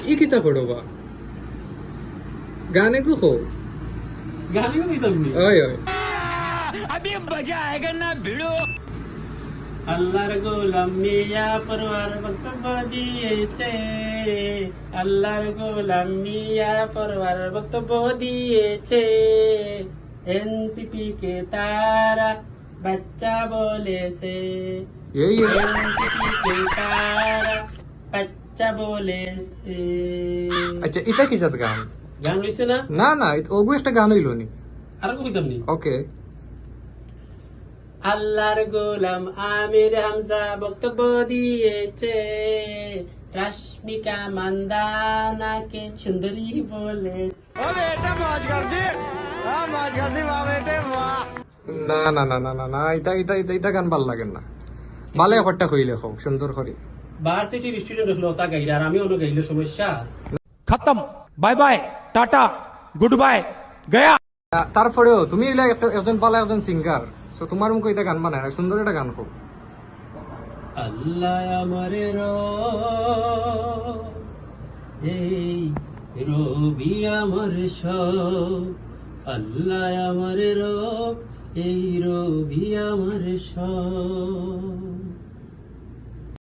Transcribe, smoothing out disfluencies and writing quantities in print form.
ই কিতা পড়বা গানে কো হো গানে কো দিতাম নি ওই ওই अभी मजा आएगा ना भिड़ो আল্লাহর গোলাম মিয়া পরওয়ার বক্তব্য দিয়েছে আল্লাহর গোলাম মিয়া পরওয়ার বক্তব্য দিয়েছে এনসিপি কে তারা বাচ্চা বলেছে এই এনসিপি কে তারা বাচ্চা বলেছে আচ্ছা এটা কি জাত গান গান হইছে না না না ওগু একটা গান হইলো নি আর কইতাম নি ওকে আল্লাহর গোলাম আমির হামজা বক্তব্য দিয়েছে রাশমিকা মান্দানাকে সুন্দরী বলে না না না না না না এটা এটা এটা এটা গান ভাল লাগে না ভালো একটা কইলে হোক সুন্দর করে ভার্সিটির স্টুডেন্ট হলো তা গাইলে আর আমি অন্য গাইলে সমস্যা खत्म bye bye tata goodbye गया তারপরেও তুমি এলা একজন ভালো একজন সিঙ্গার সো তোমার মুখে এটা গান বানায় সুন্দর একটা গান হোক আল্লাহ আমারে এই রবি আমার সব আল্লাহ আমারে এই রবি আমার সব